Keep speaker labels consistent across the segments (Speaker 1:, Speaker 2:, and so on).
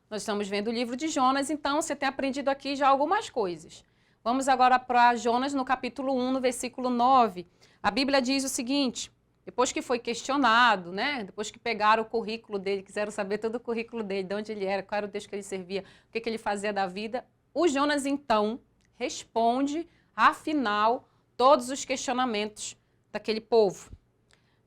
Speaker 1: Nós estamos vendo o livro de Jonas, então você tem aprendido aqui já algumas coisas. Vamos agora para Jonas no capítulo 1, no versículo 9. A Bíblia diz o seguinte: depois que foi questionado, né? Depois que pegaram o currículo dele, quiseram saber todo o currículo dele, de onde ele era, qual era o Deus que ele servia, o que ele fazia da vida, o Jonas então responde, afinal, todos os questionamentos daquele povo.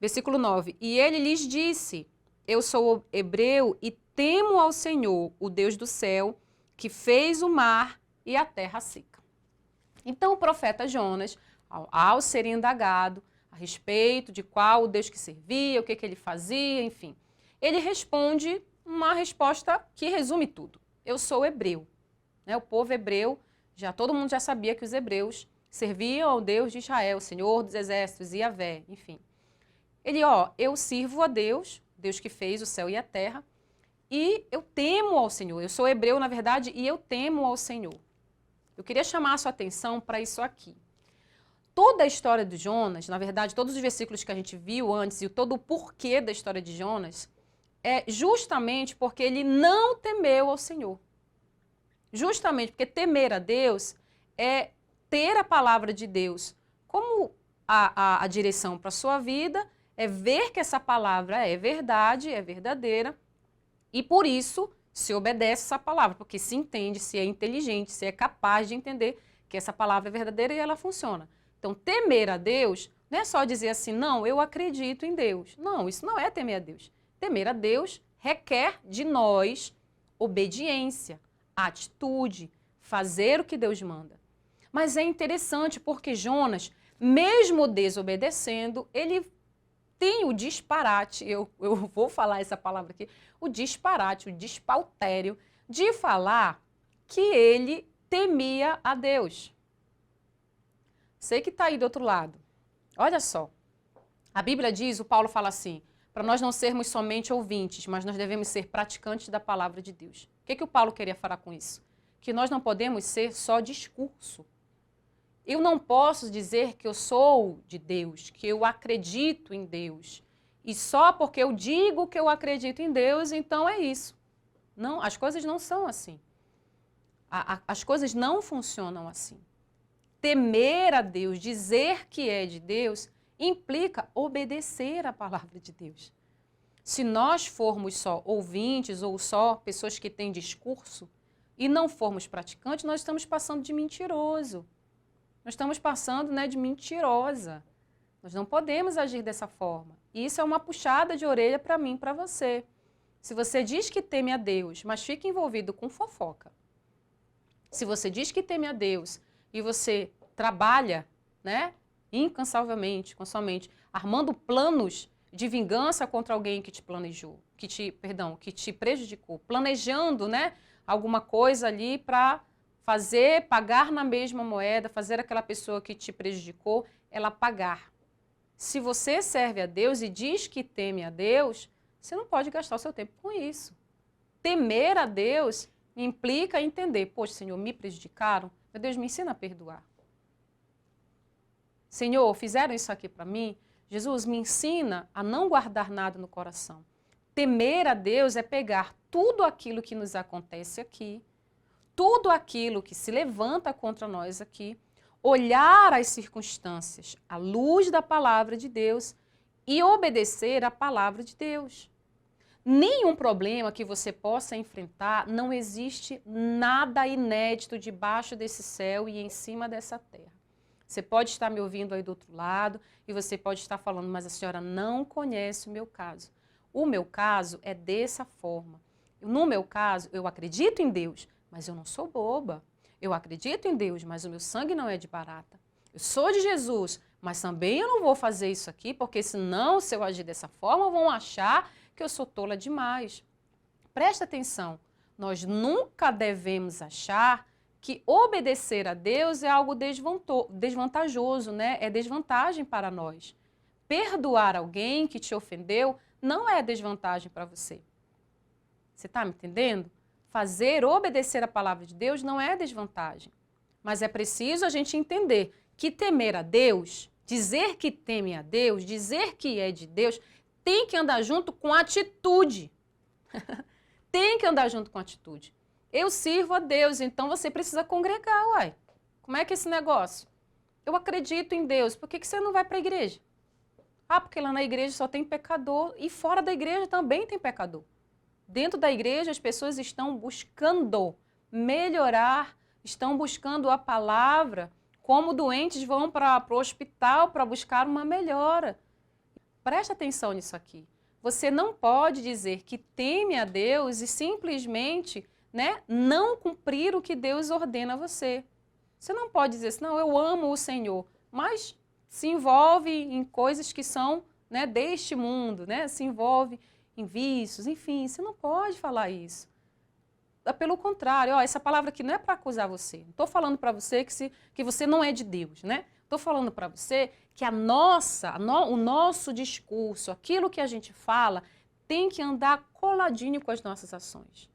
Speaker 1: Versículo 9. E ele lhes disse: eu sou hebreu e temo ao Senhor, o Deus do céu, que fez o mar e a terra seca. Então o profeta Jonas, ao ser indagado a respeito de qual o Deus que servia, o que ele fazia, enfim, ele responde uma resposta que resume tudo. Eu sou hebreu. O povo hebreu, todo mundo já sabia que os hebreus serviam ao Deus de Israel, o Senhor dos exércitos, Yahvé, enfim. Eu sirvo a Deus, Deus que fez o céu e a terra, e eu temo ao Senhor. Eu sou hebreu, na verdade, e eu temo ao Senhor. Eu queria chamar a sua atenção para isso aqui. Toda a história de Jonas, na verdade, todos os versículos que a gente viu antes e todo o porquê da história de Jonas, é justamente porque ele não temeu ao Senhor. Justamente porque temer a Deus é ter a palavra de Deus como a direção para a sua vida, é ver que essa palavra é verdade, é verdadeira, e por isso se obedece essa palavra, porque se entende, se é inteligente, se é capaz de entender que essa palavra é verdadeira e ela funciona. Então, temer a Deus não é só dizer assim, não, eu acredito em Deus. Não, isso não é temer a Deus. Temer a Deus requer de nós obediência, atitude, fazer o que Deus manda. Mas é interessante porque Jonas, mesmo desobedecendo, ele tem o disparate, eu vou falar essa palavra aqui, o disparate, o despautério de falar que ele temia a Deus. Sei que está aí do outro lado. Olha só, a Bíblia diz, o Paulo fala assim, para nós não sermos somente ouvintes, mas nós devemos ser praticantes da palavra de Deus. O que o Paulo queria falar com isso? Que nós não podemos ser só discurso. Eu não posso dizer que eu sou de Deus, que eu acredito em Deus. E só porque eu digo que eu acredito em Deus, então é isso. Não, as coisas não são assim. As coisas não funcionam assim. Temer a Deus, dizer que é de Deus, implica obedecer à palavra de Deus. Se nós formos só ouvintes ou só pessoas que têm discurso e não formos praticantes, nós estamos passando de mentiroso. Nós estamos passando, de mentirosa. Nós não podemos agir dessa forma. E isso é uma puxada de orelha para mim, para você. Se você diz que teme a Deus, mas fica envolvido com fofoca. Se você diz que teme a Deus e você trabalha, incansavelmente, com sua mente, armando planos de vingança contra alguém que te planejou, que te prejudicou, planejando, alguma coisa ali para pagar na mesma moeda, fazer aquela pessoa que te prejudicou, ela pagar. Se você serve a Deus e diz que teme a Deus, você não pode gastar o seu tempo com isso. Temer a Deus implica entender, poxa, Senhor, me prejudicaram, meu Deus, me ensina a perdoar. Senhor, fizeram isso aqui para mim, Jesus, me ensina a não guardar nada no coração. Temer a Deus é pegar tudo aquilo que nos acontece aqui, tudo aquilo que se levanta contra nós aqui, olhar as circunstâncias à luz da palavra de Deus e obedecer à palavra de Deus. Nenhum problema que você possa enfrentar, não existe nada inédito debaixo desse céu e em cima dessa terra. Você pode estar me ouvindo aí do outro lado e você pode estar falando, mas a senhora não conhece o meu caso. O meu caso é dessa forma. No meu caso, eu acredito em Deus, mas eu não sou boba. Eu acredito em Deus, mas o meu sangue não é de barata. Eu sou de Jesus, mas também eu não vou fazer isso aqui, porque senão, se eu agir dessa forma, vão achar que eu sou tola demais. Presta atenção, nós nunca devemos achar que obedecer a Deus é algo desvantajoso, É desvantagem para nós. Perdoar alguém que te ofendeu não é desvantagem para você. Você está me entendendo? Obedecer a palavra de Deus não é desvantagem. Mas é preciso a gente entender que temer a Deus, dizer que teme a Deus, dizer que é de Deus, tem que andar junto com atitude. tem que andar junto com atitude. Eu sirvo a Deus, então você precisa congregar, uai. Como é que é esse negócio? Eu acredito em Deus, por que você não vai para a igreja? Ah, porque lá na igreja só tem pecador e fora da igreja também tem pecador. Dentro da igreja as pessoas estão buscando melhorar, estão buscando a palavra, como doentes vão para o hospital para buscar uma melhora. Presta atenção nisso aqui. Você não pode dizer que teme a Deus e simplesmente, né, não cumprir o que Deus ordena a você. Você não pode dizer assim, não, eu amo o Senhor, mas se envolve em coisas que são, né, deste mundo, né, se envolve em vícios, enfim, você não pode falar isso. Pelo contrário, ó, essa palavra aqui não é para acusar você. Não estou falando para você que você não é de Deus, né? Estou falando para você que o nosso discurso, aquilo que a gente fala, tem que andar coladinho com as nossas ações.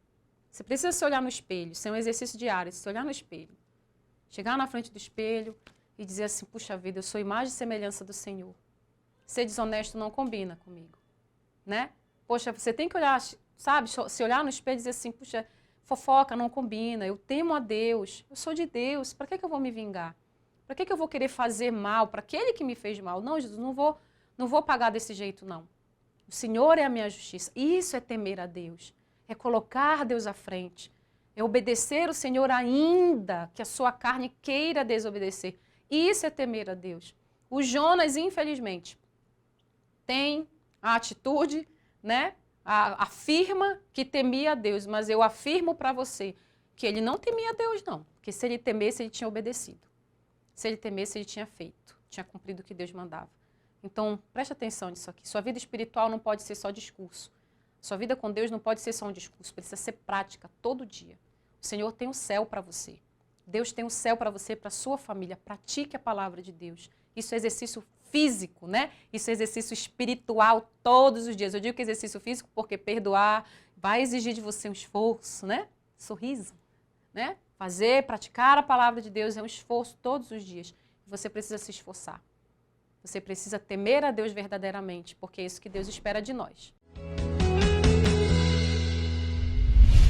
Speaker 1: Você precisa se olhar no espelho, isso é um exercício diário, se olhar no espelho. Chegar na frente do espelho e dizer assim, puxa vida, eu sou imagem e semelhança do Senhor. Ser desonesto não combina comigo, né? Poxa, você tem que olhar, sabe, se olhar no espelho e dizer assim, puxa, fofoca não combina, eu temo a Deus, eu sou de Deus, para que eu vou me vingar? Para que eu vou querer fazer mal para aquele que me fez mal? Não, Jesus, não vou pagar desse jeito, não. O Senhor é a minha justiça. Isso é temer a Deus, é colocar Deus à frente, é obedecer o Senhor ainda que a sua carne queira desobedecer. Isso é temer a Deus. O Jonas, infelizmente, tem a atitude, né? Afirma que temia a Deus, mas eu afirmo para você que ele não temia a Deus, não. Porque se ele temesse, ele tinha obedecido. Se ele temesse, ele tinha feito, tinha cumprido o que Deus mandava. Então, preste atenção nisso aqui. Sua vida espiritual não pode ser só discurso. Sua vida com Deus não pode ser só um discurso, precisa ser prática todo dia. O Senhor tem o céu para você. Deus tem o céu para você, para a sua família. Pratique a palavra de Deus. Isso é exercício físico, né? Isso é exercício espiritual todos os dias. Eu digo que exercício físico porque perdoar vai exigir de você um esforço, né? Sorriso, né? Praticar a palavra de Deus é um esforço todos os dias. Você precisa se esforçar. Você precisa temer a Deus verdadeiramente, porque é isso que Deus espera de nós.